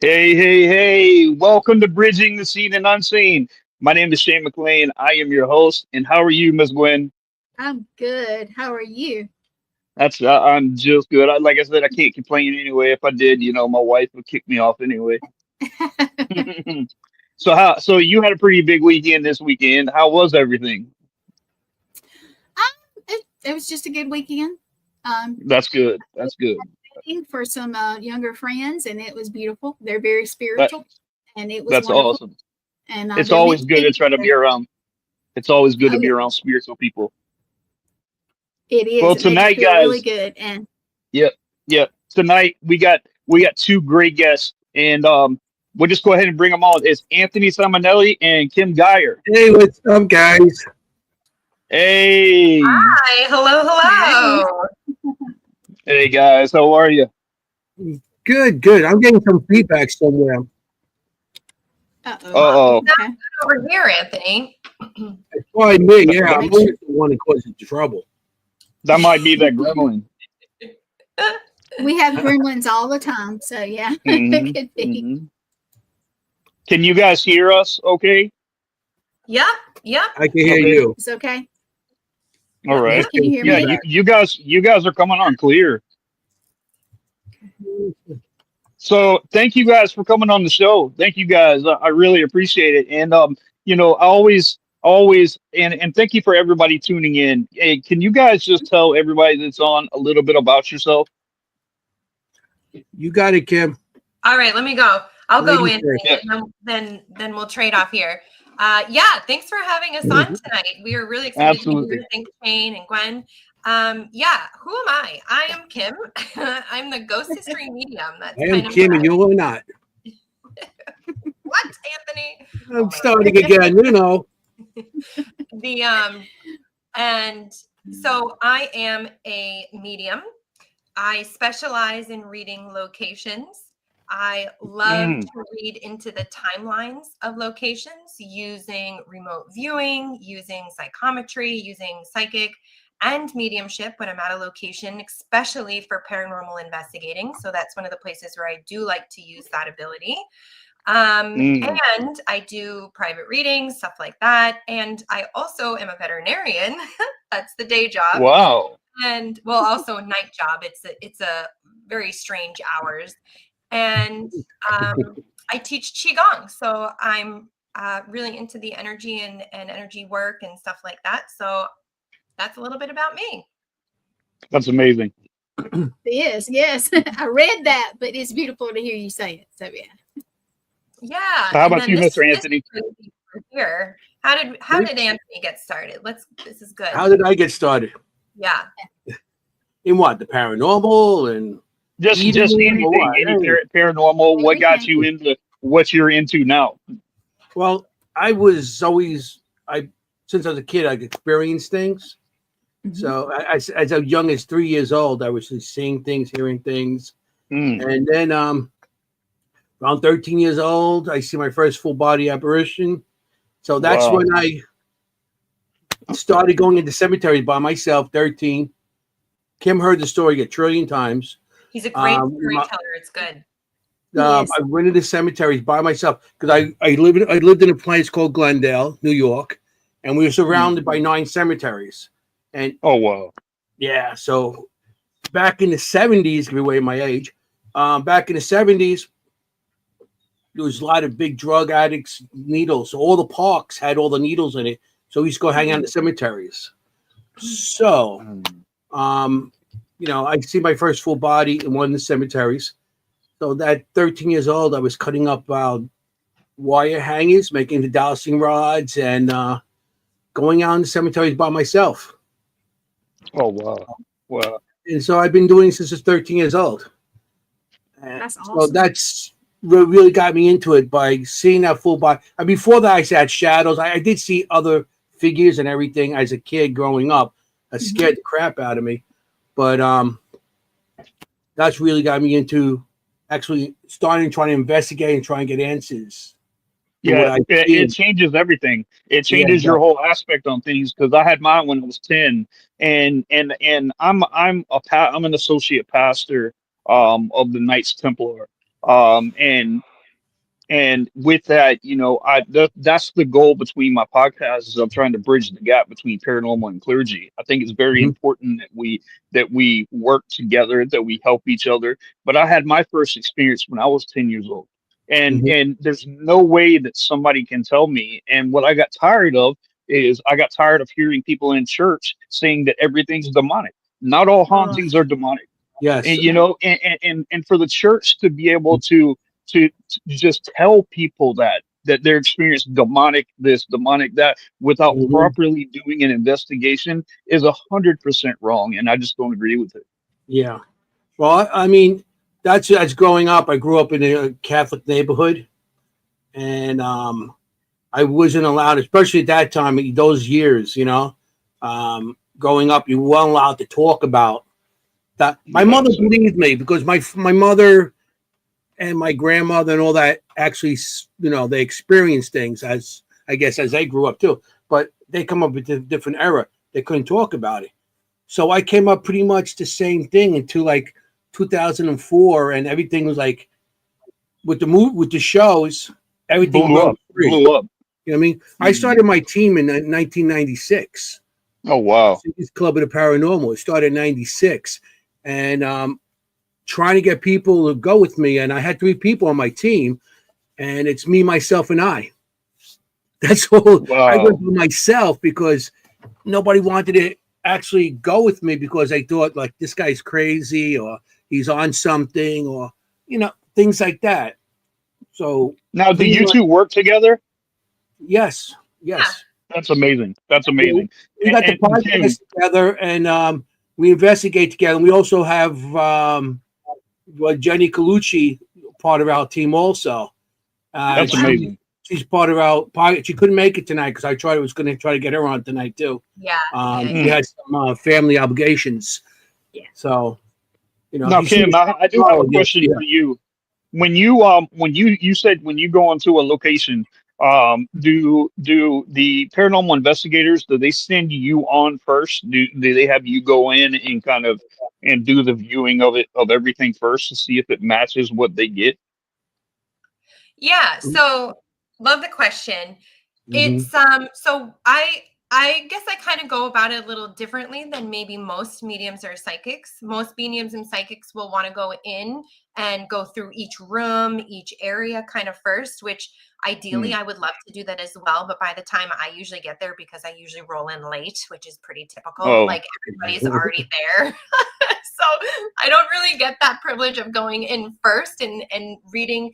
Hey, hey, hey, welcome to Bridging the Seen and Unseen. My name is Shane McLain. I am your host. And how are you, Miss Gwen? I'm good. How are you? I'm just good. Like I said, I can't complain anyway. If I did, my wife would kick me off anyway. So you had a pretty big weekend this weekend. How was everything? it was just a good weekend. Um, That's good. That's good. Waiting for some younger friends, and it was beautiful. They're very That, spiritual, and it was that's wonderful. awesome. And It's they're meant always to good to be try to be together. around. It's always good to Oh be yeah, around spiritual people. it is. Well, It makes you tonight, feel really guys. good. And Yep, yep. Tonight we got two great guests, and we'll just go ahead and bring them on. It's Anthony Simonelli and Kim Geyer. Hey, what's up, guys? Hey, Hi, hello, hey, hello. hey guys, how are you? Good, good. I'm getting some feedback somewhere. Uh oh, oh, Not okay. over here, Anthony. It's probably me. Yeah, I'm Make always sure the one that causes trouble. that might be that gremlin. we have gremlins all the time. So yeah, it hmm could be. hmm Can you guys hear us? Okay, Yep, yep. I can hear okay, you. It's okay. all I'm right. just Can you getting hear Yeah, me? feedback. you guys are coming on clear. So thank you guys for coming on the show. Thank you guys. I really appreciate it. And I always and thank you for everybody tuning in. Hey, can you guys just tell everybody that's on a little bit about yourself? You got it, Kim. All right, let me go. I'll go, Ladies Anthony, first. Yeah, and then we'll trade off here. Yeah, thanks for having us on tonight. We are really excited to be absolutely. here. Thanks, Shane and Gwen. Yeah, who am I? I am Kim. I'm the ghost history medium. That's I am kind of Kim, and you're not. what, Anthony? Oh I'm my starting again. the and so I am a medium. I specialize in reading locations. I love Mm, to read into the timelines of locations using remote viewing, using psychometry, using psychic and mediumship when I'm at a location, especially for paranormal investigating. So that's one of the places where I do like to use that ability. mm. And I do private readings, stuff like that. And I also am a veterinarian. That's the day job. Wow. And well, also a night job. It's a very strange hours. And I teach qigong, so I'm really into the energy and energy work and stuff like that. So that's a little bit about me. That's amazing. Yes, yes. I read that, but it's beautiful to hear you say it. So yeah. Yeah, So how and about then you, this Mr. this Anthony? crazy over here. How did Anthony get started? This is good. How did I get started? Yeah. In what? The paranormal and Just medium or anything, what? any Hey, paranormal. What got Everything. you into what you're into now? well, I was always I since I was a kid, I experienced things. Hmm. So as young as 3 years old, I was just seeing things, hearing things, Mm, and then around 13 years old, I see my first full body apparition. So that's when wow. I started going into cemeteries by myself. 13. Kim heard the story a trillion times. He's a great Um, my, storyteller. It's good. Yes. I went into cemeteries by myself because I lived in a place called Glendale, New York, and we were Mm. surrounded by 9 cemeteries. And Oh wow. yeah, so back in the 70s, give away my age. Back in the 70s, there was a lot of big drug addicts, needles. So all the parks had all the needles in it. So we used to go hang out in the cemeteries. So, Mm. um, I see my first full body in one of the cemeteries. So at 13 years old, I was cutting up wire hangers, making the dowsing rods, and going out in the cemeteries by myself. Oh wow. Wow. And so I've been doing it since I was 13 years old. And That's so awesome. that's what really got me into it by seeing that full body. And before that, I had shadows. I did see other figures and everything as a kid growing up. That Hmm. scared the crap out of me. But that's really got me into actually starting trying to investigate and try and get answers to what Yeah, I it see. changes everything. It Yeah, changes your whole aspect on things because I had mine when I was 10, and I'm an associate pastor of the Knights Templar, And with that, that's the goal between my podcasts is I'm trying to bridge the gap between paranormal and clergy. I think it's very Mhm. important that we work together, that we help each other. But I had my first experience when I was 10 years old. And Mhm. and there's no way that somebody can tell me. And what I got tired of is I got tired of hearing people in church saying that everything's demonic. Not all Oh, hauntings are demonic. Yes. And and for the church to be able to just tell people that they're experiencing demonic this, demonic that, without Mhm. properly doing an investigation is 100% wrong, and I just don't agree with it. Yeah. Well, I mean, that's growing up. I grew up in a Catholic neighborhood, and I wasn't allowed, especially at that time, those years. Growing up, you weren't allowed to talk about that. My Yeah, mother believed me because my mother and my grandmother and all that actually, they experienced things as I guess as they grew up too. But they come up with a different era. They couldn't talk about it. So I came up pretty much the same thing until like 2004, and everything was like with the shows, everything blew broke up, free. blew up. You know what I mean? I Mhm. started my team in 1996. Oh wow. Cities Club of the Paranormal. It started in 96. And trying to get people to go with me. And I had 3 people on my team, and it's me, myself, and I. That's all. I went Wow. by myself because nobody wanted to actually go with me because they thought like this guy's crazy or he's on something or things like that. So Now, do pretty you much, two work together? yes, Yeah. yes. That's amazing. That's Yeah, amazing. we got the And Kim, podcast together, and we investigate together. We also have Jenny Colucci, part of our team, also. Oh that's wow. She amazing. she's part of our podcast. She couldn't make it tonight because I was going to try to get her on tonight too. Yeah. Yeah. She Mm. had some family obligations, yeah. so Now, she's Kim, I do have a tomorrow. You'll question see her. for you. When you said when you go into a location, do the paranormal investigators, do they send you on first? Do they have you go in and kind of and do the viewing of everything first to see if it matches what they get? Yeah. So love the question. Mhm. It's so I guess I kind of go about it a little differently than maybe most mediums or psychics. Most mediums and psychics will want to go in and go through each room, each area kind of first, which ideally Mm. I would love to do that as well. But by the time I usually get there, because I usually roll in late, which is pretty typical, Oh, like everybody's already there. So I don't really get that privilege of going in first and reading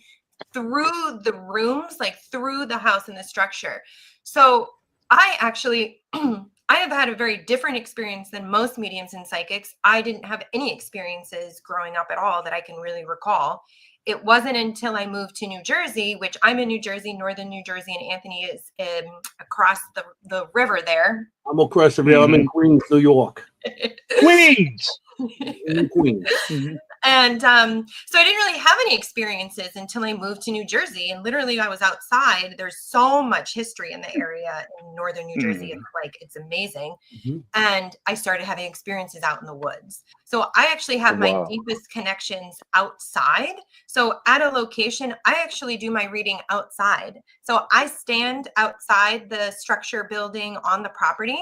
through the rooms, like through the house and the structure. So I actually, I have had a very different experience than most mediums and psychics. I didn't have any experiences growing up at all that I can really recall. It wasn't until I moved to New Jersey, which I'm in New Jersey, northern New Jersey, and Anthony is across the river there. I'm across the river. I'm in hmm. Queens, New York. Queens. In Queens. Hmm. And so I didn't really have any experiences until I moved to New Jersey. And literally, I was outside. There's so much history in the area in northern New Jersey. Hmm. It's like, it's amazing. Mhm. And I started having experiences out in the woods. So I actually have my Wow. deepest connections outside. So at a location, I actually do my reading outside. So I stand outside the structure building on the property,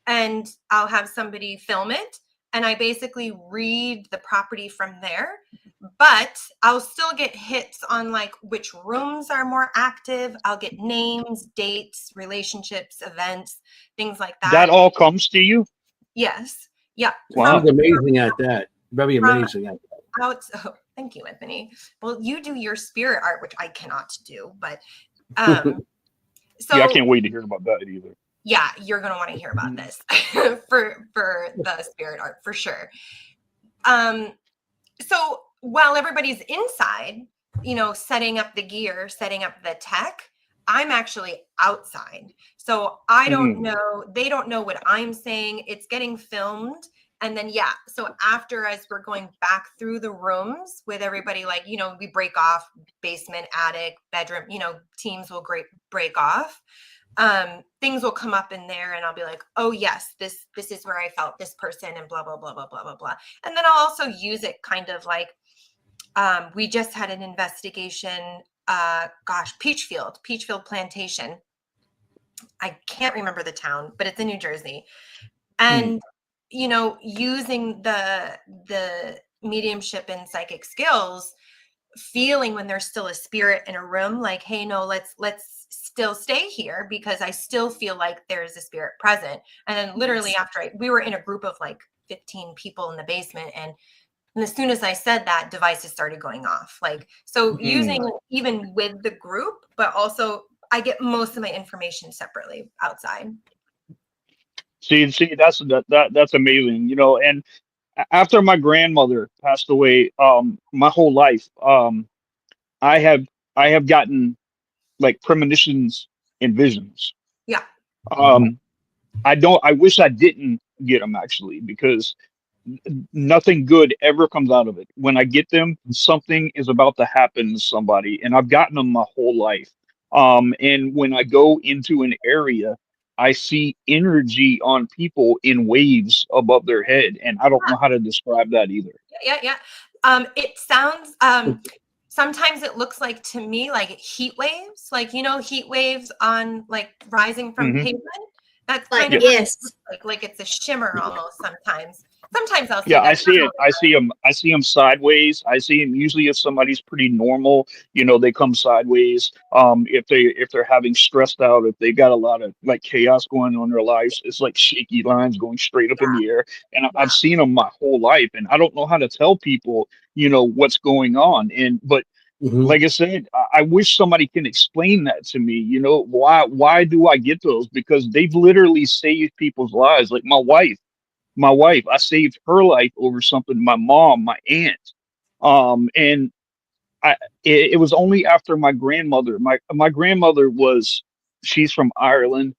and I'll have somebody film it. And I basically read the property from there, but I'll still get hits on like which rooms are more active. I'll get names, dates, relationships, events, things like That that. all comes to you? Yes. Yeah. She's Wow. amazing at that. Very From amazing at that. out. Oh, thank you, Anthony. Well, you do your spirit art, which I cannot do, but um, Yeah, I so can't wait to hear about that either. yeah, you're gonna want to hear about Mhm. this for the spirit art for sure. Um, so while everybody's inside, setting up the gear, setting up the tech, I'm actually outside. So I don't Mhm. know, they don't know what I'm saying. It's getting filmed. And then, yeah, so after, as we're going back through the rooms with everybody, like, we break off basement, attic, bedroom, teams will break off. Things will come up in there and I'll be like, oh yes, this is where I felt this person and blah, blah, blah, blah, blah, blah, blah. And then I'll also use it kind of like, we just had an investigation Peachfield Plantation. I can't remember the town, but it's in New Jersey. And, you know, using the mediumship and psychic skills, feeling when there's still a spirit in a room, like, hey, no, let's still stay here because I still feel like there's a spirit present. And then literally after we were in a group of like 15 people in the basement, and as soon as I said that, devices started going off. Like, so using even with the group, but also I get most of my information separately outside. See, that's amazing, you know. And after my grandmother passed away, my whole life, I have I have gotten like premonitions and visions. Yeah. I wish I didn't get them actually, because nothing good ever comes out of it. When I get them, something is about to happen to somebody, and I've gotten them my whole life. And when I go into an area, I see energy on people in waves above their head, and I don't know how to describe that either. Yeah. It sounds, sometimes it looks like to me like heat waves, like, you know, heat waves on like rising from pavement. That's Like, kind of yes. like it's a shimmer almost sometimes. Sometimes I'll see Yeah, that. I see it. I see them. I see them sideways. I see them usually if somebody's pretty normal, you know, they come sideways. If they're having stressed out, if they got a lot of like chaos going on in their lives, it's like shaky lines going straight up in the air. And I've seen them my whole life, and I don't know how to tell people, you know, what's going on. But like I said, I wish somebody can explain that to me. You know, why do I get those? Because they've literally saved people's lives. Like my wife, I saved her life over something. My mom, my aunt, and it was only after my grandmother. My grandmother she's from Ireland.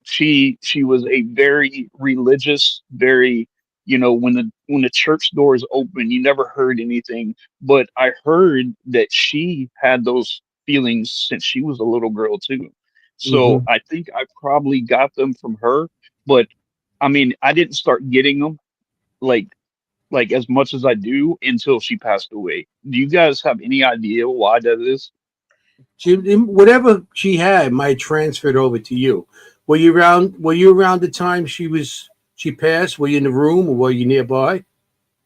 She was a very religious, very, you know, when the church doors open, you never heard anything. But I heard that she had those feelings since she was a little girl too. So I think I probably got them from her. But I mean, I didn't start getting them like as much as I do until she passed away. Do you guys have any idea why that is? Whatever she had might transferred over to you. Were you around the time she passed? Were you in the room or were you nearby?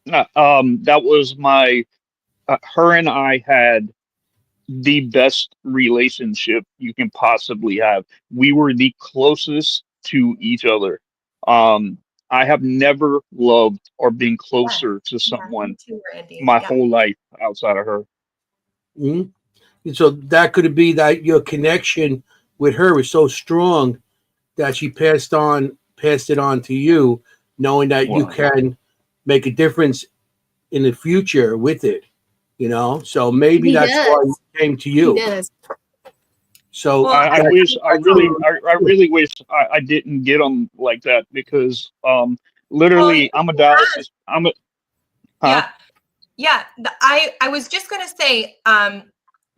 That was my her and I had the best relationship you can possibly have. We were the closest to each other. Um, I have never loved or been closer to Me someone too, Randy. my Yeah. whole life outside of her. Mhm. And so that could be that your connection with her is so strong that she passed it on to you, knowing that you Wow. can make a difference in the future with it. You know, so maybe He that's why does. it came to He you. does. So Well, I that- wish I really wish I didn't get them like that, because literally I'm a dialysis. I'm a huh? Yeah. I was just going to say,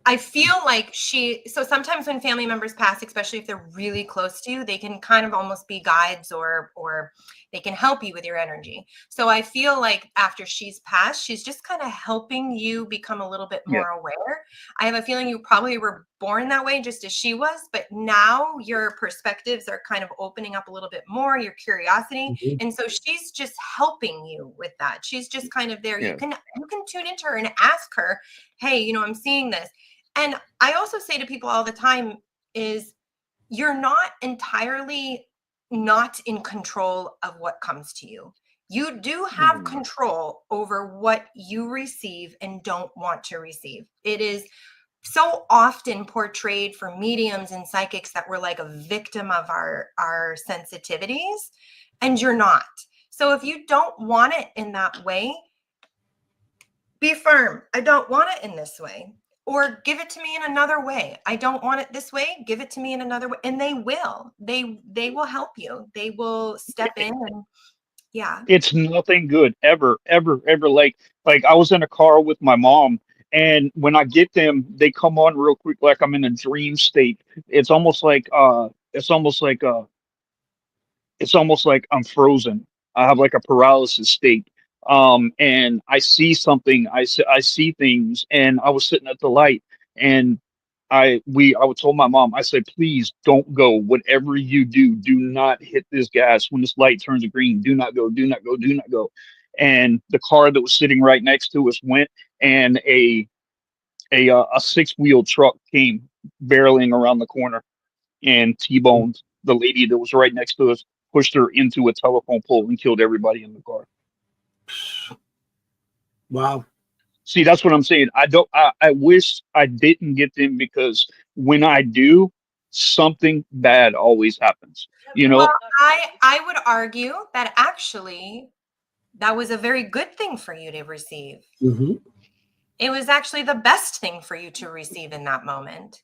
I feel like so sometimes when family members pass, especially if they're really close to you, they can kind of almost be guides, or they can help you with your energy. So I feel like after she's passed, she's just kind of helping you become a little bit Yeah. more aware. I have a feeling you probably were born that way just as she was, but now your perspectives are kind of opening up a little bit more, your curiosity. Mhm. And so she's just helping you with that. She's just kind of there. Yeah. You can tune into her and ask her, hey, you know, I'm seeing this. And I also say to people all the time is you're not entirely not in control of what comes to you. You do have control over what you receive and don't want to receive. It is so often portrayed for mediums and psychics that we're like a victim of our sensitivities, and you're not. So if you don't want it in that way, be firm. I don't want it in this way. Or give it to me in another way. I don't want it this way. Give it to me in another way. And they will. They will help you. They will step in and yeah. It's nothing good ever, ever, ever. Like I was in a car with my mom, and when I get them, they come on real quick, like I'm in a dream state. It's almost like it's almost like I'm frozen. I have like a paralysis state. And I see something. I see things, and I was sitting at the light, and I told my mom, I said, please don't go. Whatever you do, do not hit this gas when this light turns green. Do not go, do not go, do not go. And the car that was sitting right next to us went, and a 6-wheel truck came barreling around the corner and T-boned the lady that was right next to us, pushed her into a telephone pole and killed everybody in the car. Wow. See, that's what I'm saying. I wish I didn't get them, because when I do, something bad always happens. You Well, know, I would argue that actually that was a very good thing for you to receive. Mm-hmm. It was actually the best thing for you to receive in that moment.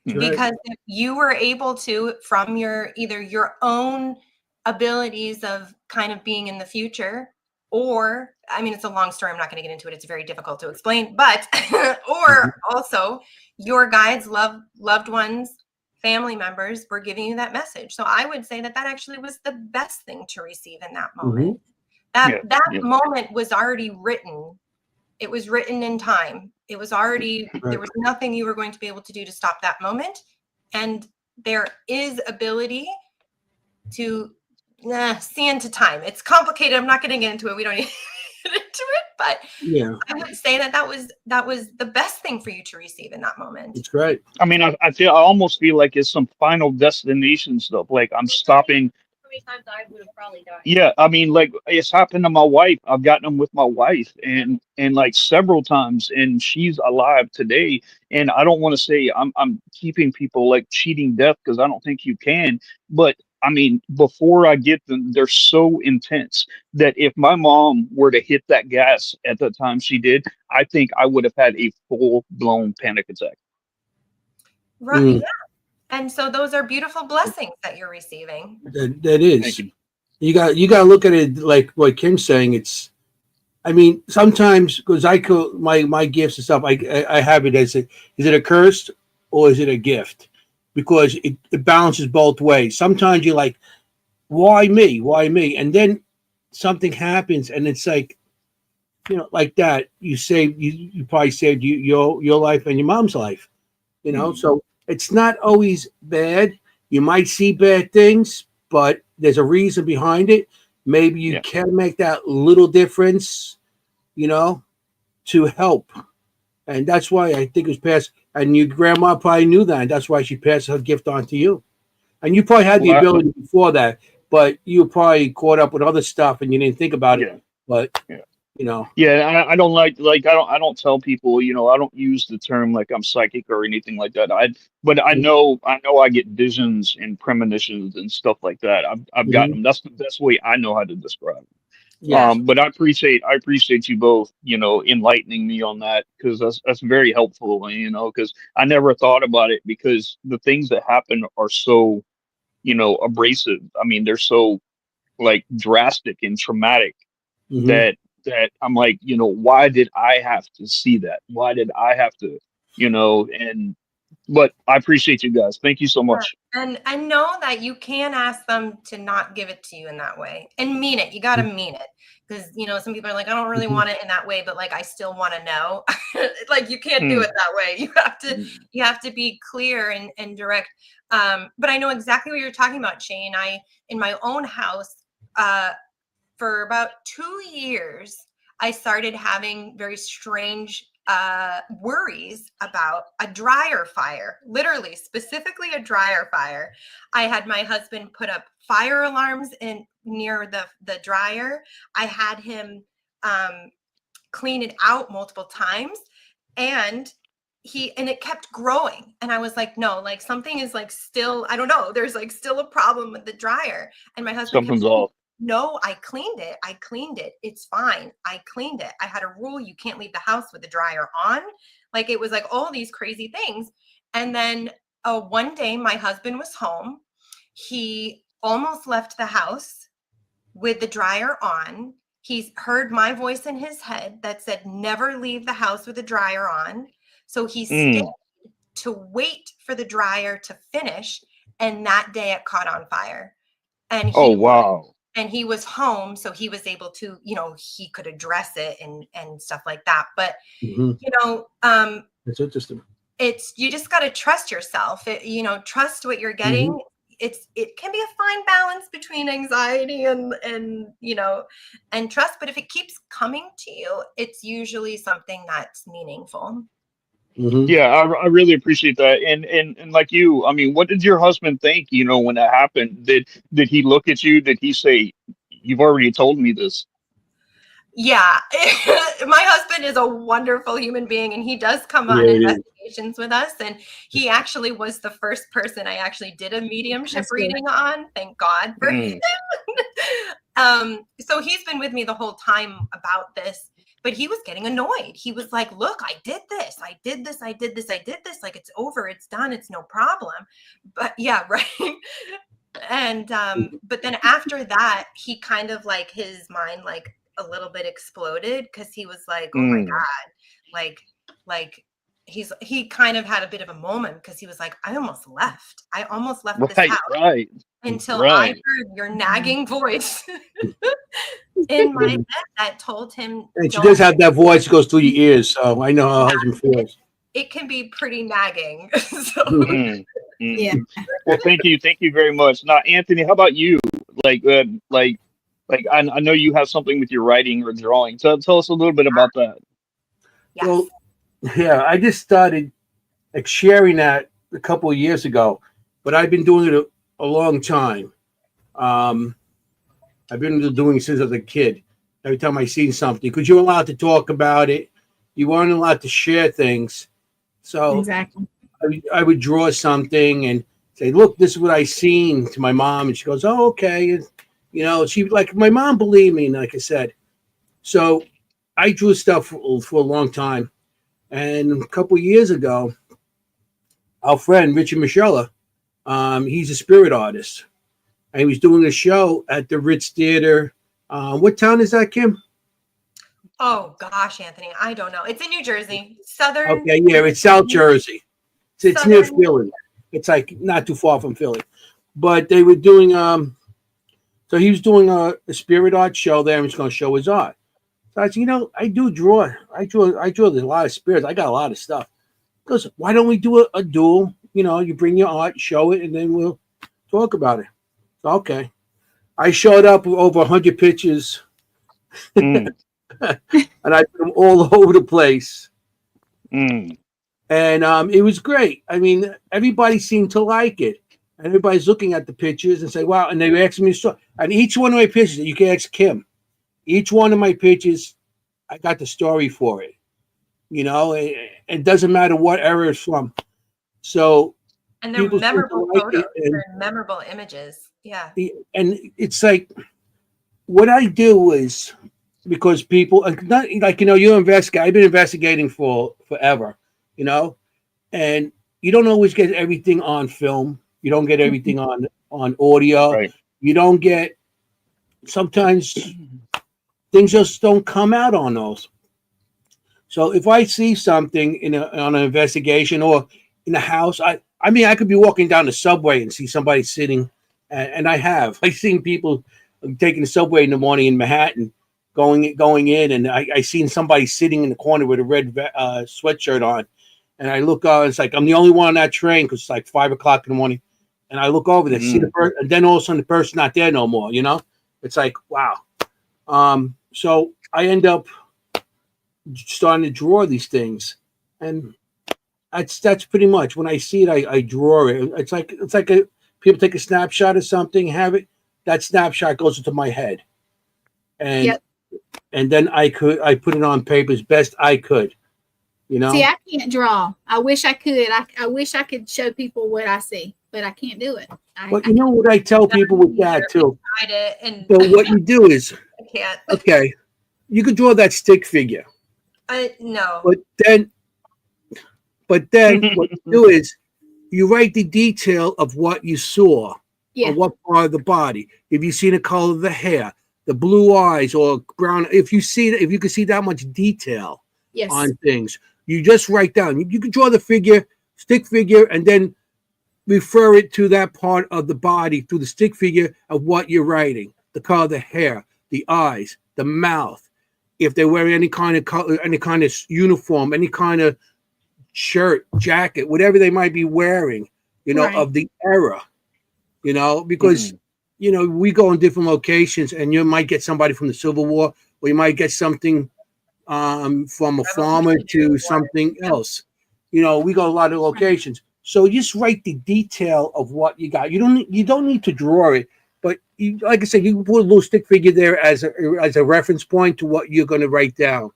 Right. Because if you were able to, from either your own abilities of kind of being in the future, or, I mean, it's a long story, I'm not going to get into it, it's very difficult to explain, but or also your guides, loved ones, family members were giving you that message. So I would say that actually was the best thing to receive in that moment. That moment was already written. It was written in time. It was already, there was nothing you were going to be able to do to stop that moment. And there is ability to see into time. It's complicated. I'm not going to get into it. We don't need to get into it, but I would say that was the best thing for you to receive in that moment. It's right. I mean, I almost feel like it's some final destination stuff. Like I'm stopping. How many times I would have probably died. Yeah, I mean, like it's happened to my wife. I've gotten them with my wife, and like several times, and she's alive today. And I don't want to say I'm keeping people like cheating death, because I don't think you can. But I mean, before I get them, they're so intense that if my mom were to hit that gas at the time she did, I think I would have had a full-blown panic attack. Right. Yeah. And so those are beautiful blessings that you're receiving. That is. You got to look at it like what Kim's saying. It's, I mean, sometimes, because I call my gifts and stuff, I have it as is it a curse or is it a gift? Because it balances both ways. Sometimes you're like, why me? Why me? And then something happens, and it's like, like that. You probably saved your life and your mom's life. So it's not always bad. You might see bad things, but there's a reason behind it. Maybe you can make that little difference, to help. And that's why I think it was passed. And your grandma probably knew that. And that's why she passed her gift on to you. And you probably had the ability before that, but you were probably caught up with other stuff and you didn't think about it. But Yeah, I don't I don't tell people, I don't use the term like I'm psychic or anything like that. But I know I get visions and premonitions and stuff like that. I've gotten them. That's the best way I know how to describe it. But I appreciate you both, enlightening me on that, because that's very helpful, because I never thought about it, because the things that happen are so, abrasive. I mean, they're so like drastic and traumatic that I'm like, why did I have to see that? Why did I have to, but I appreciate you guys. Thank you so much. And I know that you can ask them to not give it to you in that way and mean it. You got to mean it, because, some people are like, I don't really want it in that way, but like, I still want to know. Like, you can't do it that way. You have to be clear and direct. But I know exactly what you're talking about, Shane. In my own house, for about 2 years, I started having very strange worries about a dryer fire, literally, specifically a dryer fire. I had my husband put up fire alarms near the dryer. I had him clean it out multiple times, and it kept growing. And I was like, no, like something is like still, I don't know, there's like still a problem with the dryer. And my husband Something's off. No, I cleaned it. It's fine. I cleaned it. I had a rule. You can't leave the house with the dryer on. Like, it was like all these crazy things. And then one day my husband was home. He almost left the house with the dryer on. He heard my voice in his head that said, never leave the house with the dryer on. So he stayed to wait for the dryer to finish. And that day it caught on fire. And And he was home, so he was able to, he could address it and stuff like that. But, that's interesting. it's, you just got to trust yourself. Trust what you're getting. It can be a fine balance between anxiety and trust, but if it keeps coming to you, it's usually something that's meaningful. Yeah, I really appreciate that. And like you, I mean, what did your husband think, when that happened? Did he look at you? Did he say, "You've already told me this"? Yeah, my husband is a wonderful human being, and he does come on Yeah, it is. investigations with us. And he actually was the first person I actually did a mediumship That's good. reading on. Thank God for Mm. him. So he's been with me the whole time about this, but he was getting annoyed. He was like, "Look, I did this, I did this, I did this, I did this. Like, it's over, it's done, it's no problem." But yeah, right. And but then after that, he kind of like, his mind like a little bit exploded, because he was like, "Oh my Mm. God," like he kind of had a bit of a moment, because he was like, I almost left this Right, house right, until I right. heard your nagging voice in my head that told him, And she "Don't." does have that voice that goes through your ears, so I know how her husband feels. It can be pretty nagging. So Mm. Mm. Yeah. Well, thank you very much. Now, Anthony, how about you? Like, I know you have something with your writing or drawing. So tell us a little bit about that. yes. Well, yeah, I just started like sharing that a couple of years ago, but I've been doing it a long time. I've been doing it since I was a kid. Every time I seen something, because you're allowed to talk about it, you weren't allowed to share things. So Exactly. I would draw something and say, "Look, this is what I seen," to my mom, and she goes, "Oh, okay." And, she like, my mom believed me, like I said. So I drew stuff for a long time, and a couple of years ago, our friend Richard Michella, he's a spirit artist, and he was doing a show at the Ritz Theater. What town is that, Kim? Oh gosh, Anthony, I don't know. It's in New Jersey, southern. Okay, yeah, it's South Jersey. It's near Southern. Philly. It's like not too far from Philly. But they were doing so he was doing a spirit art show there, and he's going to show his art. So I said, I do draw. I draw a lot of spirits. I got a lot of stuff. He goes, "Why don't we do a duel? You bring your art, show it, and then we'll talk about it." So, okay. I showed up with over 100 pictures, Mm. and I put them all over the place. Mm. And it was great. I mean, everybody seemed to like it. And everybody's looking at the pictures and say, "Wow." And they were asking me, and each one of my pictures, you can ask Kim, each one of my pictures, I got the story for it. It doesn't matter what era it's from. So, And they're people seem to memorable like photos. it, They're memorable images. Yeah. and it's like, what I do is, because people, not like, you're investigating. I've been investigating for forever, and you don't always get everything on film. You don't get everything on audio. Right. You don't get, sometimes things just don't come out on those. So if I see something on an investigation or in a house, I mean, I could be walking down the subway and see somebody sitting, and I've seen people taking the subway in the morning in Manhattan, going in, and I seen somebody sitting in the corner with a red sweatshirt on, and I look out, it's like I'm the only one on that train, because it's like 5 o'clock in the morning, and I look over there, see the person, and then all of a sudden the person's not there no more. It's like, wow. So I end up starting to draw these things, and that's pretty much, when I see it, I draw it. It's like people take a snapshot of something, have it, that snapshot goes into my head, and Yep. and then I put it on paper as best I could. See, I can't draw. I wish I could. I wish I could show people what I see, but I can't do it. But you know what I tell people with that too? Tried it, and But what you do is, I can't. okay, you could draw that stick figure, No. but then what you do is you write the detail of what you saw, Yeah. or what part of the body. If you see the color of the hair, the blue eyes or brown, if you can see that much detail Yes. on things, you just write down. You can draw the figure, stick figure, and then refer it to that part of the body through the stick figure of what you're writing. The color of the hair, the eyes, the mouth. If they wear any kind of color, any kind of uniform, any kind of shirt, jacket, whatever they might be wearing, Right. of the era, because we go in different locations, and you might get somebody from the Civil War, or you might get something from a farmer to something else. We go a lot of locations. So just write the detail of what you got. You don't need to draw it, but like I said, you can put a little stick figure there as a reference point to what you're going to write down,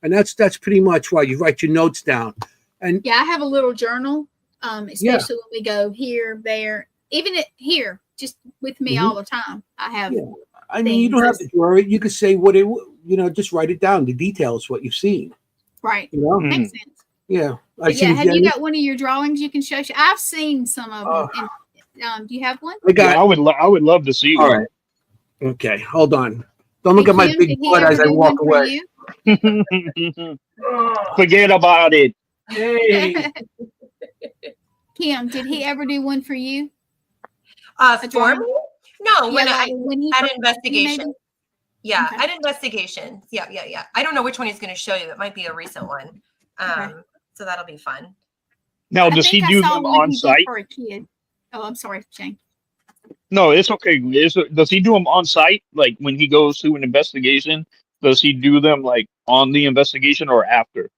and that's pretty much why you write your notes down. And yeah, I have a little journal, especially when we go here, there, even here, just with me all the time. I have. Yeah. I mean, you don't have to draw it. You could say what it, just write it down. The details, what you've seen. Right. Makes sense. Yeah. Have you got one of your drawings you can show? I've seen some of them. Do you have one? I would love to see one. All right. Okay. Hold on. Don't look at my big butt as I walk away. Forget about it. Hey. Kim, did he ever do one for you? For me? No, when he had investigation. Yeah, Okay. at investigation. Yeah. I don't know which one he's going to show you. It might be a recent one. So that'll be fun. Now, does he do them on site? For a kid. Oh, I'm sorry, Shane. No, it's okay. Does he do them on site? Like when he goes to an investigation, does he do them like on the investigation or after?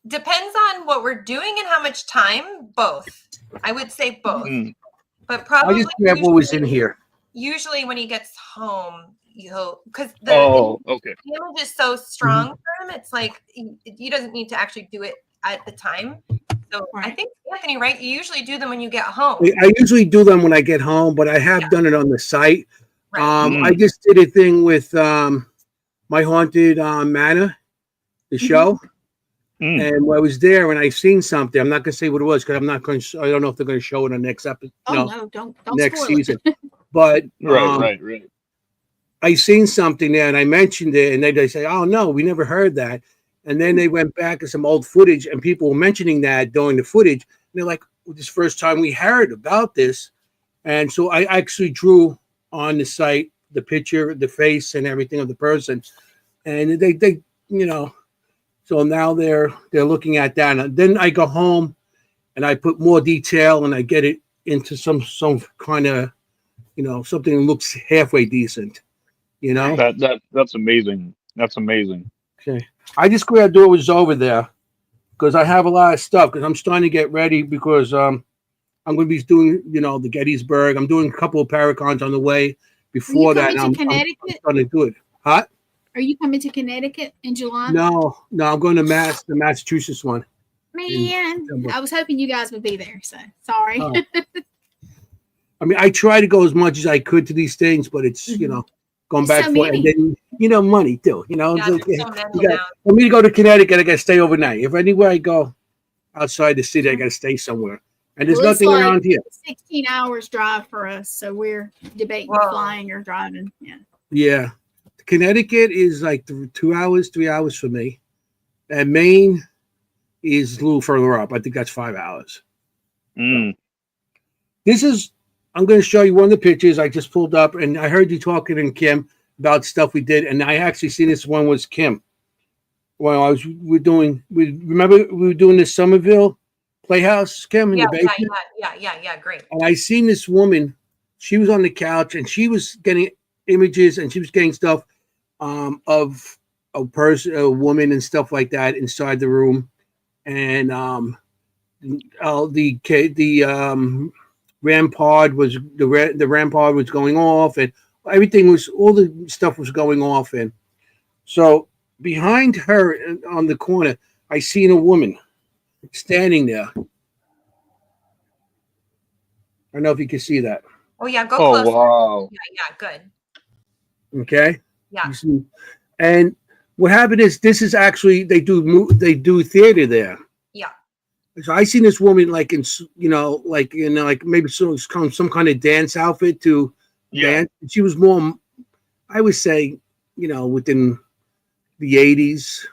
Depends on what we're doing and how much time. Both. I would say both. But probably I just grab what was in here. Usually when he gets home, because the image is so strong for him, it's like he doesn't need to actually do it at the time. So I think, Anthony, right? You usually do them when you get home. I usually do them when I get home, but I have done it on the site. Right. I just did a thing with My Haunted Manor, the show. And I was there and I seen something. I'm not going to say what it was because I'm not going to. I don't know if they're going to show it on next episode. No, don't next spoil season. It. But right. I seen something there and I mentioned it, and they say, "Oh no, we never heard that." And then they went back to some old footage, and people were mentioning that during the footage. And they're like, well, "This is the first time we heard about this." And so I actually drew on the site the picture, the face, and everything of the person, and they So now they're looking at that. And then I go home and I put more detail and I get it into some kind of, something that looks halfway decent, That's amazing. That's amazing. Okay. I just grabbed what was over there because I have a lot of stuff because I'm starting to get ready because I'm going to be doing, the Gettysburg. I'm doing a couple of Paracons on the way before that. I'm starting to do it. Huh? Are you coming to Connecticut in July? No, I'm going to the Massachusetts one. Man, I was hoping you guys would be there. So sorry. I mean, I try to go as much as I could to these things, but it's going back so forth, and then money too. Yeah, for me to go to Connecticut, I got to stay overnight. If anywhere I go outside the city, I got to stay somewhere, and there's nothing around here. 16 hours drive for us, so we're debating flying or driving. Yeah. Connecticut is like 2 hours, 3 hours for me. And Maine is a little further up. I think that's 5 hours. I'm going to show you one of the pictures I just pulled up. And I heard you talking and Kim about stuff we did. And I actually seen this one was Kim. Well, remember we were doing this Somerville Playhouse, Kim, in the basement? Yeah, great. And I seen this woman. She was on the couch and she was getting images and she was getting stuff of a person, a woman, and stuff like that inside the room, and the rampart was the rampart was going off, and everything was all the stuff was going off, and so behind her on the corner, I seen a woman standing there. I don't know if you can see that. Oh yeah, go closer. Wow. Yeah, good. Okay. Yeah. And what happened is this is actually they do theater there. Yeah. So I seen this woman like in maybe some kind of dance outfit to dance. She was more, I would say, within the 80s,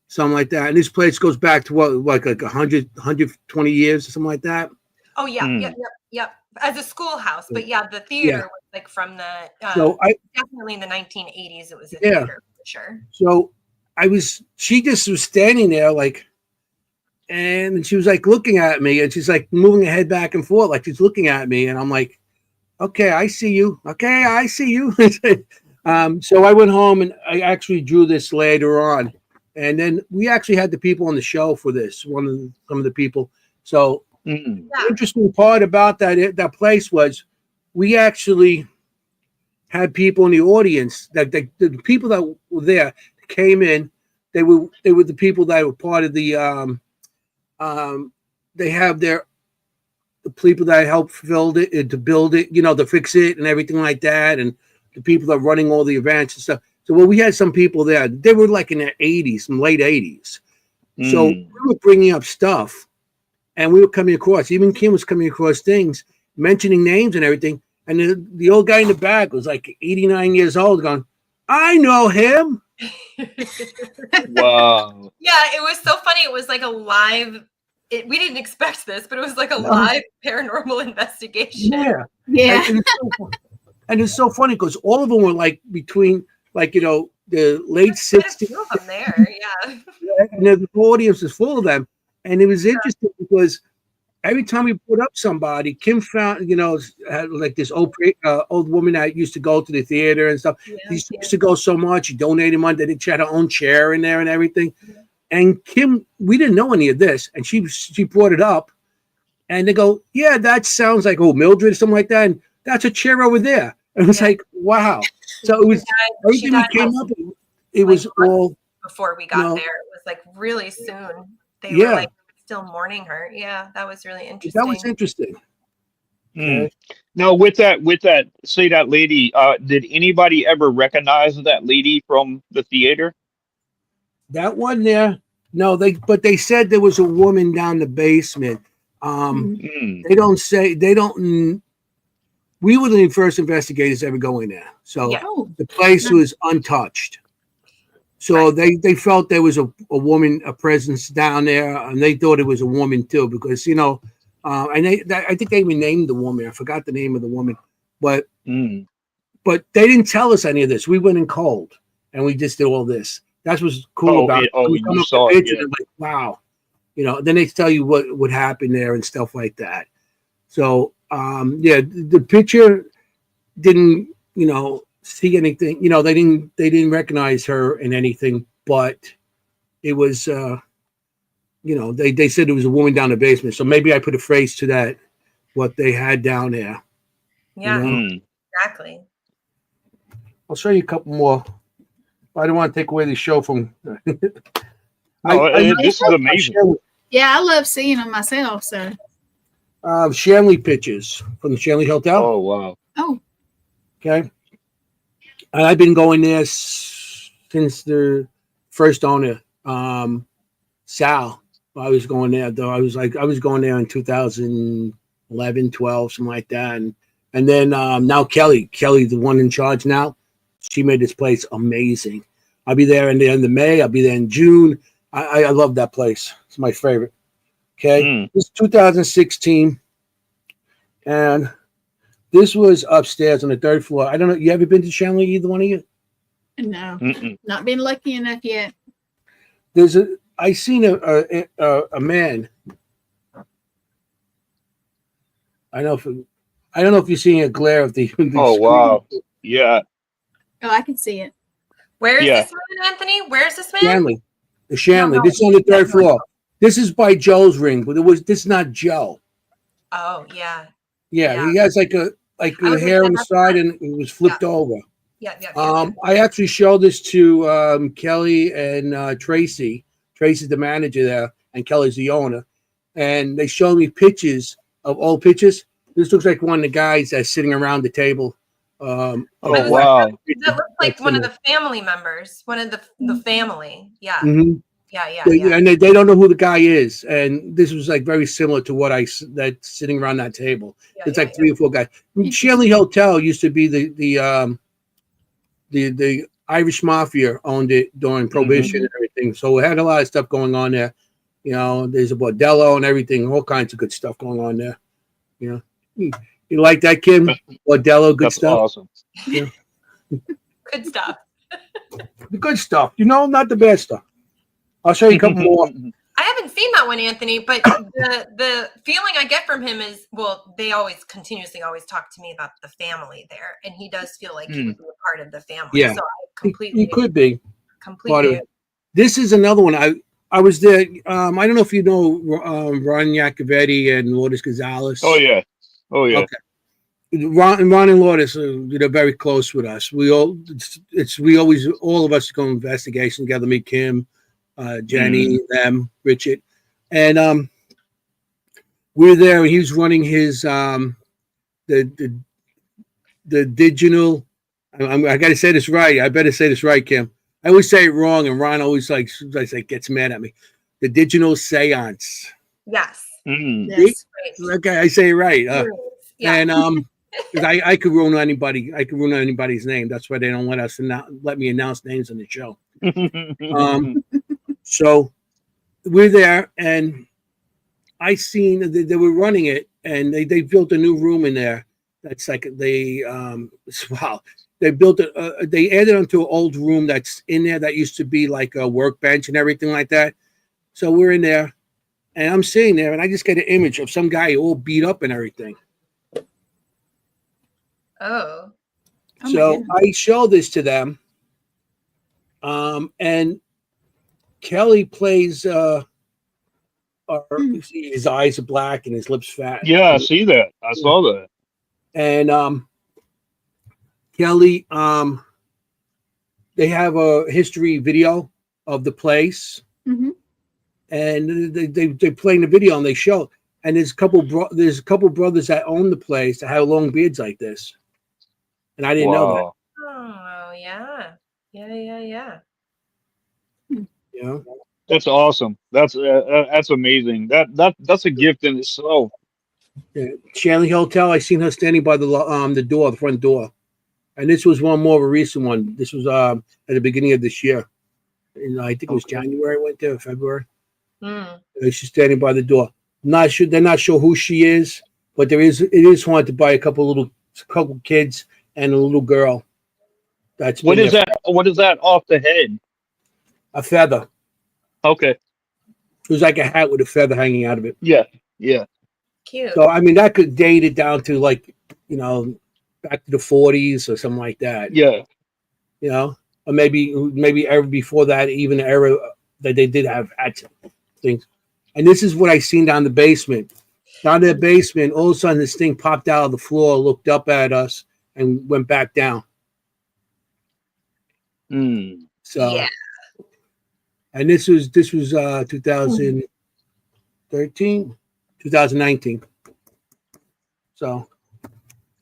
something like that. And this place goes back to like 120 years or something like that. Oh yeah, yep. As a schoolhouse, but the theater was like from the definitely in the 1980s. It was a theater for sure. So she just was standing there like, And she was like looking at me, and she's like moving her head back and forth, like she's looking at me. And I'm like, okay, I see you. Okay, I see you. So I went home and I actually drew this later on. And then we actually had the people on the show for this, some of the people. So the interesting part about that place was we actually had people in the audience that the people that were there came in. They were the people that were part of the they have the people that helped build it, to build it, to fix it and everything like that, and the people that are running all the events and stuff. So we had some people there. They were like in their 80s, some late 80s. So we were bringing up stuff, and we were coming across. Even Kim was coming across things, mentioning names and everything. And the old guy in the back was like 89 years old, going, "I know him." Wow. Yeah, it was so funny. It was like a live. We didn't expect this, but it was like a live paranormal investigation. Yeah. And it's so funny because all of them were like between, like, the late 60s. Quite a few of them there, yeah. And the audience was full of them. And it was interesting because every time we put up somebody, Kim found, had like this old woman that used to go to the theater and stuff. She used to go so much. She donated money. She had her own chair in there and everything. Yeah. And Kim, we didn't know any of this. And she brought it up. And they go, "Yeah, that sounds like, Mildred," or something like that. And that's a chair over there. And it was like, wow. So it was, everything that came up, it was all. Before we got there, it was like really soon. They were like still mourning her. Yeah, that was really interesting. That was interesting. Now, with that, say that lady, did anybody ever recognize that lady from the theater? That one there, no, but they said there was a woman down the basement. They don't. We were the first investigators ever going there, so the place was untouched. So they felt there was a woman, a presence down there, and they thought it was a woman too, because and I think they even named the woman. I forgot the name of the woman, but they didn't tell us any of this. We went in cold, and we just did all this. That's what's cool about it. You saw it. Yeah. Like, wow, Then they tell you what happened there and stuff like that. So the picture didn't see anything. They didn't recognize her in anything, but it was they said it was a woman down the basement. So maybe I put a phrase to that, what they had down there. Yeah, exactly. I'll show you a couple more. I don't want to take away the show from. This is amazing. Yeah, I love seeing them myself. So. Shanley pictures from the Shanley Hotel. Oh wow. Oh. Okay. And I've been going there since the first owner, Sal. I was going there though. I was going there in 2011, 12, something like that. And then now Kelly, the one in charge now, she made this place amazing. I'll be there in the end of May. I'll be there in June. I love that place. It's my favorite. Okay. This is 2016. And this was upstairs on the third floor. I don't know. You ever been to Shanley, either one of you? No, not been lucky enough yet. I seen a man. I don't know if you're seeing a glare of the oh screen. Wow. Yeah. Oh, I can see it. Where is this man, Anthony? Where's this man? Shanley. The Shanley. No, this is on the third floor. This is by Joe's ring, but this is not Joe. Oh yeah. Yeah, he has like a hair on the side, and it was flipped over. Yeah. I actually showed this to Kelly and Tracy. Tracy's the manager there, and Kelly's the owner. And they showed me pictures of old pictures. This looks like one of the guys that's sitting around the table. Oh wow! That looks like one of the family members. One of the family. Yeah. Mm-hmm. Yeah. And they don't know who the guy is. And this was like very similar to what that's sitting around that table. It's like 3 or 4 guys. Shanley Hotel used to be the Irish Mafia owned it during Prohibition and everything. So it had a lot of stuff going on there. There's a bordello and everything, all kinds of good stuff going on there. You like that, Kim? Bordello, good stuff. Awesome. Yeah. Good stuff. The good stuff, not the bad stuff. I'll show you a couple more. I have haven't seen that one, Anthony, but the feeling I get from him is, well, they continuously talk to me about the family there, and he does feel like he would be a part of the family. Yeah. So I completely He could be. completely. This is another one. I was there. I don't know if you know Ron Iacovetti and Lourdes Gonzalez. Oh yeah. Okay. Ron and Lourdes are very close with us. We always all of us go investigation together. Me, Kim, Jenny, them, Richard, and we're there. And he was running his the digital. I got to say this right. I better say this right, Kim. I always say it wrong, and Ron always gets mad at me. The digital seance. Yes. Yes. Okay, I say it right. Yeah. And I could ruin anybody. I could ruin anybody's name. That's why they don't let me announce names on the show. So we're there, and I seen that they were running it, and they built a new room in there. That's like wow. They built it. They added onto an old room that's in there that used to be like a workbench and everything like that. So we're in there, and I'm sitting there, and I just get an image of some guy all beat up and everything. Oh. So I show this to them, and Kelly plays. You see his eyes are black and his lips fat. Yeah, I see that. I saw that. And Kelly, they have a history video of the place, and they playing the video and they show. And there's a couple brothers that own the place that have long beards like this, and I didn't know that. Oh yeah. You know, That's awesome. That's amazing. That's a gift in itself. yeah. Shanley Hotel. I seen her standing by the front door, and this was one more of a recent one. This was at the beginning of this year, and I think it was January. I went there, February. She's standing by the door. Not sure. They're not sure who she is, but it is haunted to buy a couple kids and a little girl. That's What is that? What is that off the head? A feather. Okay. It was like a hat with a feather hanging out of it. Yeah. Cute. So I mean, that could date it down to back to the 40s or something like that. Yeah. Or maybe ever before that, even the era that they did have hats things. And this is what I seen down the basement. Down the basement, all of a sudden this thing popped out of the floor, looked up at us, and went back down. So yeah. And this was 2013, 2019. So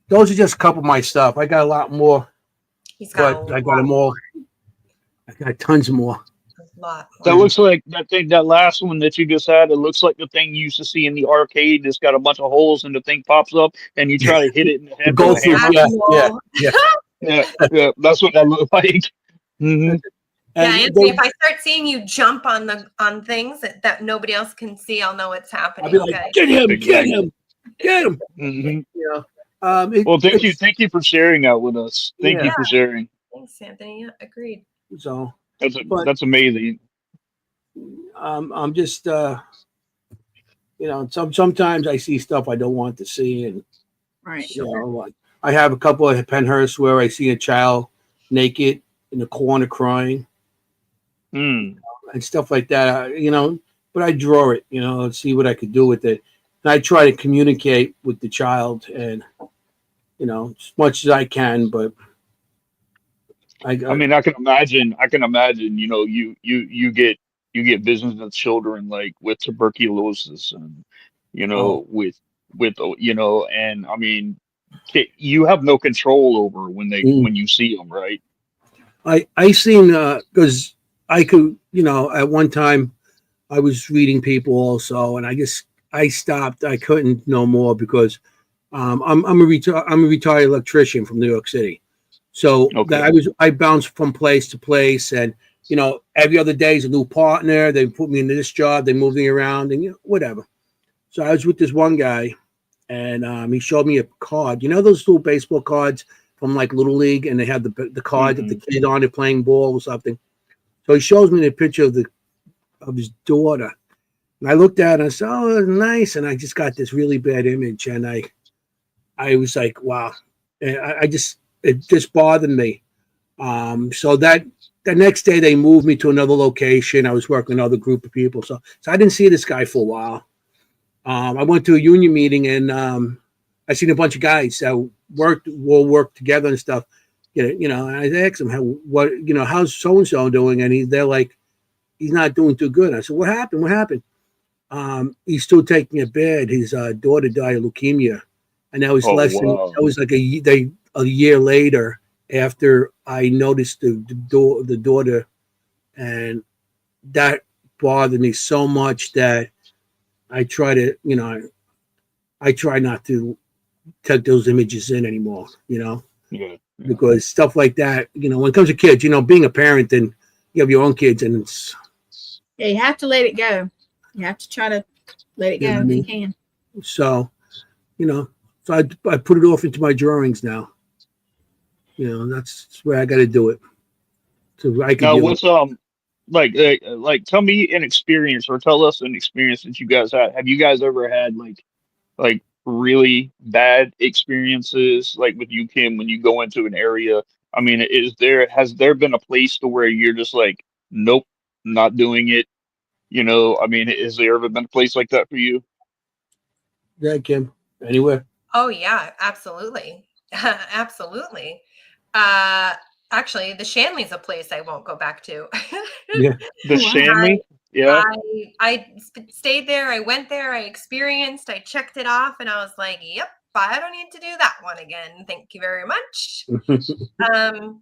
those are just a couple of my stuff. I got a lot more. I got them all. I got tons more. That looks like that last one that you just had. It looks like the thing you used to see in the arcade. It's got a bunch of holes and the thing pops up and you try to hit it in the head. Go through, yeah. That's what that looked like. Yeah, Anthony, if I start seeing you jump on things that nobody else can see, I'll know what's happening. I'll be like, okay? Get him. Mm-hmm. Yeah. Well, thank you for sharing that with us. Thank you for sharing. Thanks, Anthony. Yeah, agreed. So that's amazing. I'm just sometimes I see stuff I don't want to see, and like I have a couple of Penhurst where I see a child naked in the corner crying. And stuff like that, but I draw it, and see what I could do with it. And I try to communicate with the child and, as much as I can, but I mean, I can imagine, you get business with children, like with tuberculosis and, with, and I mean, you have no control over when you see them, right? I seen, because I could, at one time I was reading people also, and I stopped. I couldn't no more because I'm a retired electrician from New York City. So I bounced from place to place, and every other day is a new partner. They put me into this job, they move me around, and whatever. So I was with this one guy, and he showed me a card. Those little baseball cards from like Little League, and they have the card of the kid on it playing ball or something. So he shows me the picture of his daughter, And I looked at it and I said, oh, nice. And I just got this really bad image. And I was like, wow. And it just bothered me. So that the next day they moved me to another location. I was working with another group of people. So I didn't see this guy for a while. I went to a union meeting and I seen a bunch of guys that will work together and stuff. And I asked them how's so and so doing, and they're like, he's not doing too good. I said, what happened? What happened? He's still taking it bad. His daughter died of leukemia, and that was Oh, that wow. was like a year later after I noticed the daughter, and that bothered me so much that I try to I try not to take those images in anymore. Yeah. Because stuff like that, when it comes to kids, being a parent and you have your own kids, and it's Yeah, you have to let it go. You have to try to let it go if you can. so, so I put it off into my drawings now. That's where I got to do it. So I can Now, deal with what's like tell me an experience or tell us an experience that you guys had. Have you guys ever had like really bad experiences like with you, Kim, when you go into an area? I mean, has there been a place to where you're just like, nope, not doing it? I mean, has there ever been a place like that for you? that, Kim. Anywhere. Oh yeah, absolutely. Absolutely. Uh Actually, the Shanley's a place I won't go back to. Yeah. The Wow. Shanley? Yeah. I stayed there, I went there, I experienced, I checked it off, and I was like, yep, I don't need to do that one again. Thank you very much. Um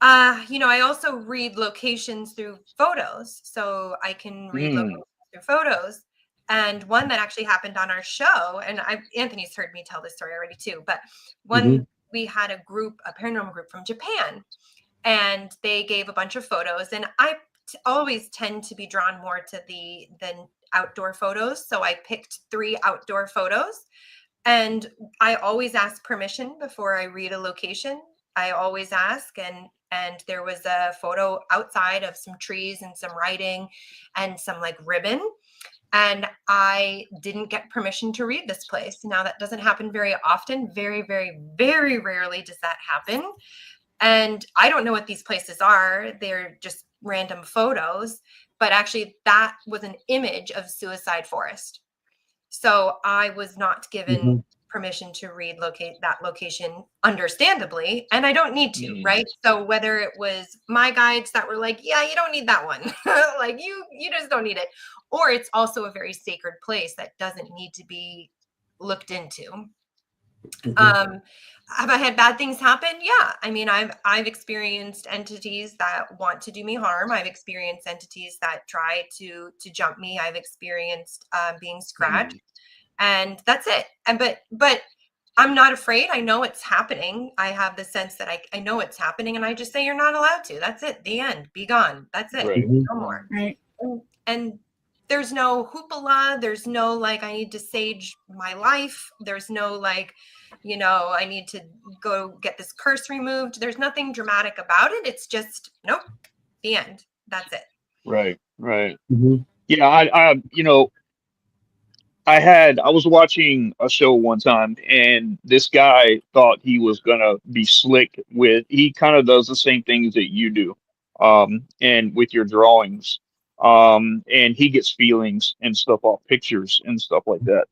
I also read locations through photos. So I can read Mm. locations through photos. And one that actually happened on our show, and Anthony's heard me tell this story already too, but Mhm. we had a paranormal group from Japan, and they gave a bunch of photos. And I always tend to be drawn more to the outdoor photos. So I picked 3 outdoor photos, and I always ask permission before I read a location. I always ask, and there was a photo outside of some trees and some writing and some like ribbon, and I didn't get permission to read this place. Now that doesn't happen very often. Very, very, very rarely does that happen. And I don't know what these places are. They're just random photos, but actually that was an image of Suicide Forest. So I was not given Mhm. permission to relocate that location, understandably, and I don't need to, Mm. right? So whether it was my guides that were like, yeah, you don't need that one, like you just don't need it, or it's also a very sacred place that doesn't need to be looked into. Mhm. Um, have I had bad things happen? Yeah. I mean, I've experienced entities that want to do me harm. I've experienced entities that try to jump me. I've experienced being scratched, Mm. and that's it. And but I'm not afraid. I know it's happening. I have the sense that I know it's happening, and I just say you're not allowed to. That's it. The end. Be gone. That's it. Right. Mhm. No more. Right. And there's no hoopla. There's no like I need to sage my life. There's no like, I need to go get this curse removed. There's nothing dramatic about it. It's just nope. The end. That's it. Right. Right. Mhm. Yeah, I was watching a show one time, and this guy thought he was gonna be slick with. He kind of does the same things that you do, and with your drawings, and he gets feelings and stuff off pictures and stuff like that.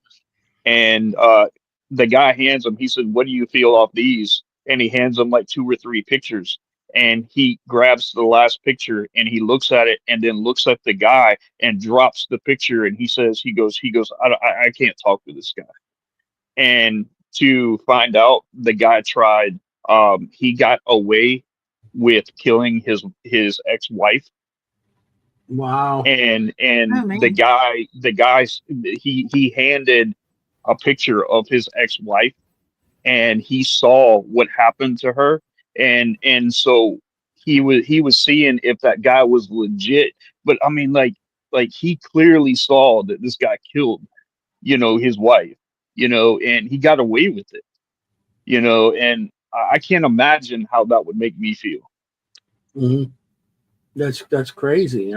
And the guy hands him. He said, "What do you feel off these?" And he hands him like 2 or 3 pictures, and he grabs the last picture and he looks at it and then looks at the guy and drops the picture. And he says, he goes, I can't talk to this guy. And to find out, the guy tried. He got away with killing his ex-wife, Wow. and Oh the man. guy the guys he handed a picture of his ex-wife, and he saw what happened to her, and so he was seeing if that guy was legit. But I mean, like he clearly saw that this guy killed his wife, and he got away with it, and I can't imagine how that would make me feel. Mhm. That's crazy.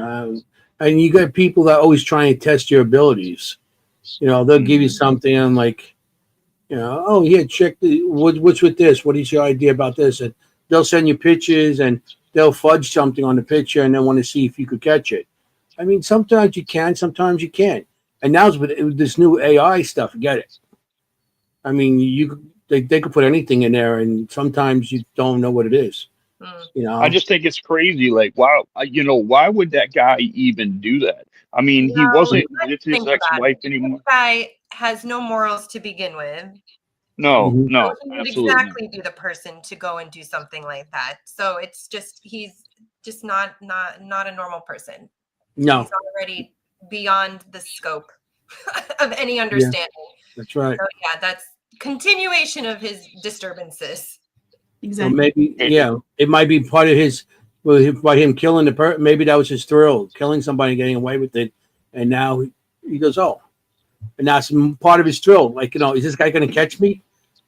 And you got people that always try and test your abilities. They'll give you something and like, oh yeah, check what's with this? What is your idea about this? And they'll send you pictures and they'll fudge something on the picture and then want to see if you could catch it. I mean, sometimes you can, sometimes you can't. And now with this new AI stuff, get it. I mean, they could put anything in there, and sometimes you don't know what it is. I just think it's crazy. Like, wow, why would that guy even do that? I mean, he wasn't with his ex-wife anymore. This guy has no morals to begin with. No, So he would absolutely exactly be the person to go and do something like that. So it's just he's just not a normal person. No, he's already beyond the scope of any understanding. Yeah, that's right. So yeah, that's continuation of his disturbances. Exactly. So maybe, it might be part of by him killing the person. Maybe that was his thrill, killing somebody, getting away with it, and now he goes, oh, and that's part of his thrill. Like, is this guy going to catch me?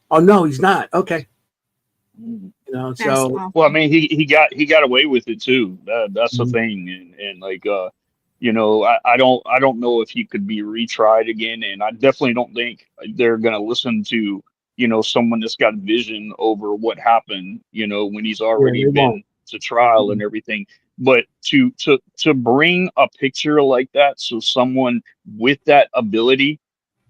Oh no, he's not. Okay. So well, I mean, he got away with it too. That's the thing, and like, I don't know if he could be retried again, and I definitely don't think they're gonna listen to someone that's got vision over what happened, when he's already been to trial and everything. But to bring a picture like that, so someone with that ability,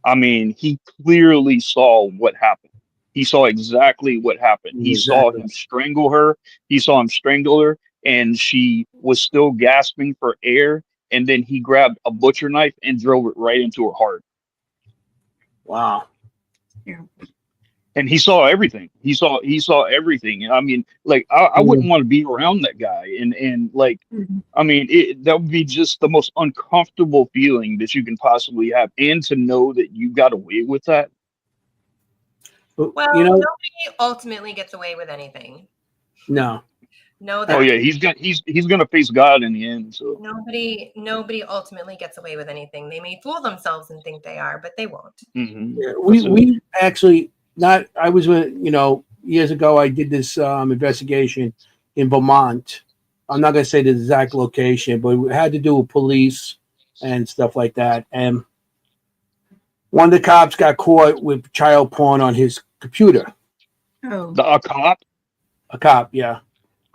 I mean, he clearly saw what happened. He saw exactly what happened. He saw him strangle her. He saw him strangle her, and she was still gasping for air. And then he grabbed a butcher knife and drove it right into her heart. Wow. Yeah. And he saw everything. He saw everything. I mean, like, I wouldn't want to be around that guy. And like, I mean, that would be just the most uncomfortable feeling that you can possibly have. And to know that you got away with that. Well, nobody ultimately gets away with anything. No. Oh yeah, he's gonna face God in the end. So nobody ultimately gets away with anything. They may fool themselves and think they are, but they won't. Mm-hmm. Yeah, we actually not. I was years ago. I did this investigation in Vermont. I'm not gonna say the exact location, but it had to do with police and stuff like that. And one of the cops got caught with child porn on his computer. Oh, a cop? A cop, yeah.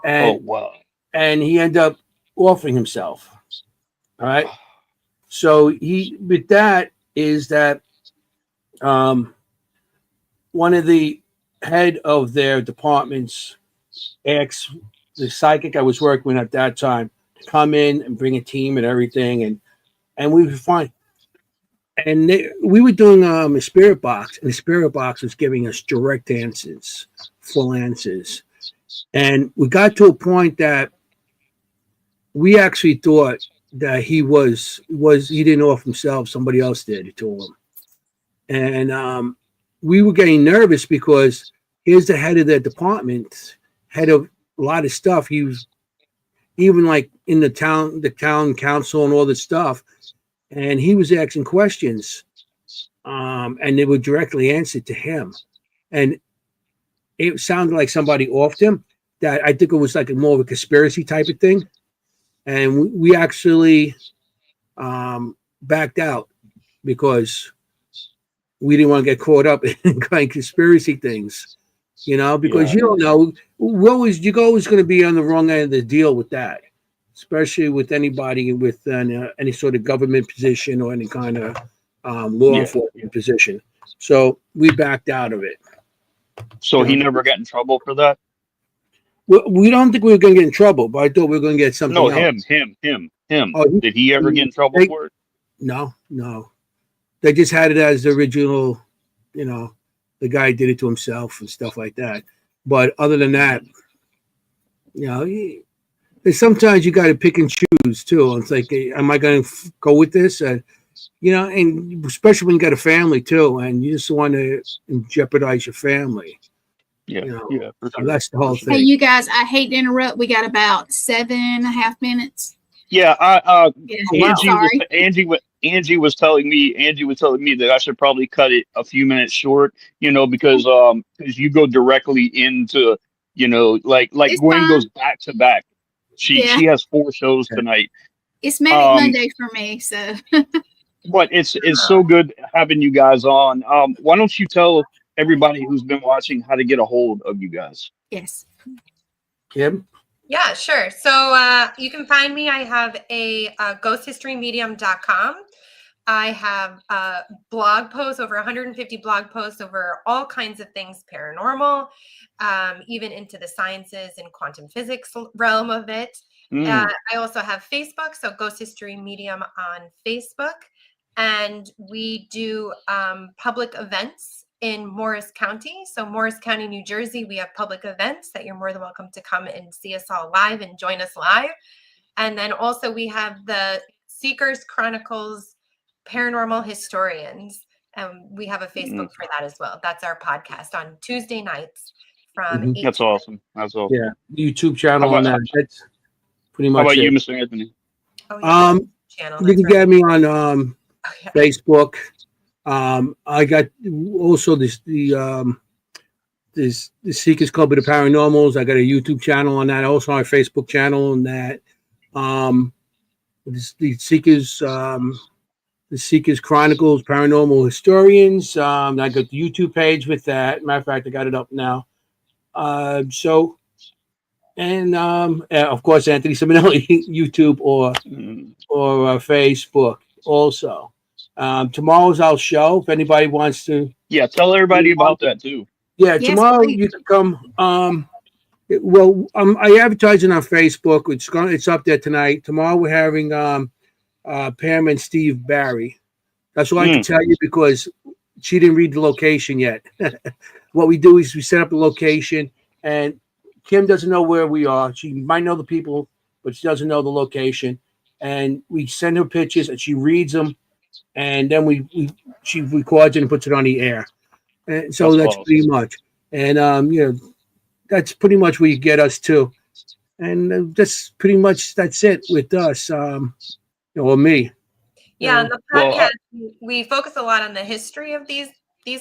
And, oh wow! And he ended up offing himself. All right. So with that is that one of the head of their departments asked the psychic I was working with at that time to come in and bring a team and everything, and we were fine. And we were doing a spirit box, and the spirit box was giving us direct answers, full answers. And we got to a point that we actually thought that he didn't offer himself, somebody else did it to him. And we were getting nervous because here's the head of the department, head of a lot of stuff. He was even like in the town council and all this stuff. And he was asking questions, and they were directly answered to him. And it sounded like somebody offed him. That I think it was like more of a conspiracy type of thing. And we actually backed out because we didn't want to get caught up in kind of conspiracy things, because you don't know. You're always going to be on the wrong end of the deal with that, especially with anybody with any sort of government position or any kind of law enforcement position. So we backed out of it. So he never got in trouble for that? We don't think we were going to get in trouble, but I thought we were going to get something else. Him. Oh, did he ever get in trouble for it? No. They just had it as the original, the guy did it to himself and stuff like that. But other than that, sometimes you got to pick and choose too. It's like, am I going to go with this? And especially when you got a family too, and you just want to jeopardize your family. Yeah, for sure. So that's the whole thing. Hey, you guys, I hate to interrupt. We got about 7.5 minutes. Yeah, Angie was telling me that I should probably cut it a few minutes short, because you go directly into, like Gwen goes back to back. She has 4 shows tonight. It's Manic Monday for me, so. But it's so good having you guys on. Why don't you tell everybody who's been watching how to get a hold of you guys? Yes. Kim? Yeah, sure. So you can find me. I have a ghosthistorymedium.com. I have blog posts, over 150 blog posts over all kinds of things paranormal, even into the sciences and quantum physics realm of it. I also have Facebook, so Ghost History Medium on Facebook. And we do public events in Morris County. So Morris County, New Jersey, we have public events that you're more than welcome to come and see us all live and join us live. And then also we have the Seekers Chronicles Paranormal Historians. And we have a Facebook for that as well. That's our podcast on Tuesday nights from 8 That's to awesome. That's awesome. Yeah, YouTube channel on that. That's pretty much How about it. you, Mr. Anthony? Oh, yeah, channel. You can get me on Facebook. I got also the Seekers Club of the Paranormals. I got a YouTube channel on that. Also my Facebook channel on that. The Seekers Chronicles Paranormal Historians. I got the YouTube page with that. Matter of fact, I got it up now. Of course, Anthony Simonelli, YouTube or Facebook also. Tomorrow's our show. If anybody wants to, tell everybody about that too. Yeah, Yes, tomorrow please. you can come. I advertise it on Facebook. It's up there tonight. Tomorrow we're having Pam and Steve Barry. That's all I can tell you because she didn't read the location yet. What we do is we set up the location, and Kim doesn't know where we are. She might know the people, but she doesn't know the location. And we send her pictures, and she reads them, and then she records it and puts it on the air. And so that's awesome. pretty much. And that's pretty much where you get us to. And that's it with us. Or me. Yeah, on the podcast, we focus a lot on the history of these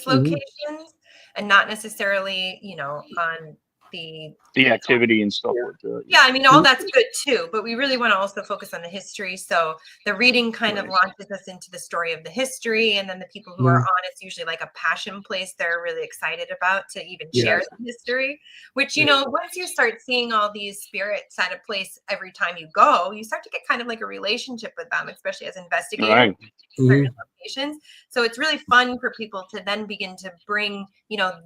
locations and not necessarily, on the activity and stuff like that. Yeah, I mean, all that's good too, but we really want to also focus on the history. So the reading kind of launches us into the story of the history, and then the people who are on it's usually like a passion place they're really excited about to even share the history, which, once you start seeing all these spirits at a place every time you go, you start to get kind of like a relationship with them, especially as investigators. Certain locations. So it's really fun for people to then begin to bring,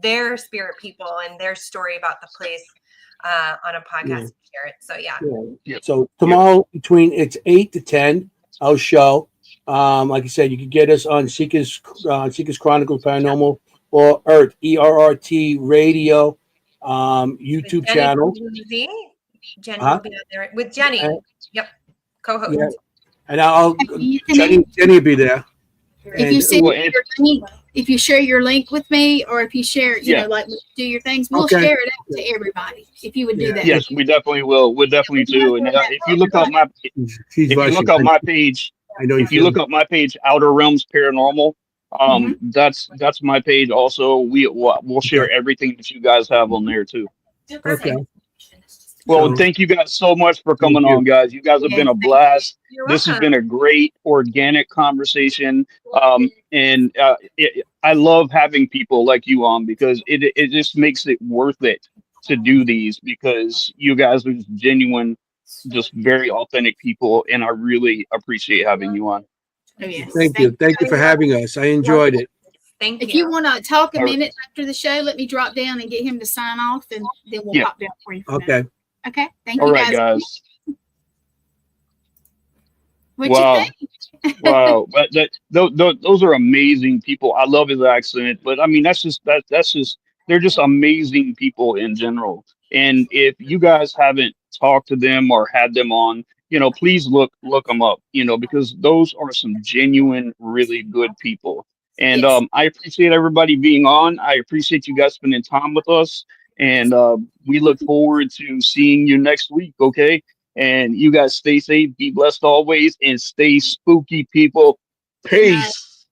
their spirit people and their story about the place on a podcast and share it. So So tomorrow it's 8 to 10, our show. Like I said, you can get us on Seekers Chronicles Paranormal or ERRT Radio YouTube channel. Jenny will be out there with Jenny. Co-host. Yeah. And Jenny will be there. If you share your link with me, or if you share, like do your things, we'll share it out to everybody. If you would do that. Yes, we definitely will. We'll definitely do. And if you look up my page, Outer Realms Paranormal, that's my page. Also, we'll share everything that you guys have on there too. Okay. Well, thank you guys so much for coming on, guys. You guys have been a blast. This has been a great organic conversation. I love having people like you on because it just makes it worth it to do these because you guys are just genuine, just very authentic people. And I really appreciate having you on. Oh, yes. Thank you. Thank you for having us. I enjoyed it. Thank you. If you want to talk a minute after the show, let me drop down and get him to sign off, and then we'll pop down for you. Okay. Okay. Thank you. All you, right, guys. What you think? Wow. But those are amazing people. I love his accent, but I mean, that's just they're just amazing people in general. And if you guys haven't talked to them or had them on, please look them up, because those are some genuine, really good people. And I appreciate everybody being on. I appreciate you guys spending time with us. And we look forward to seeing you next week. Okay. And you guys stay safe, be blessed always, and stay spooky, people. Peace.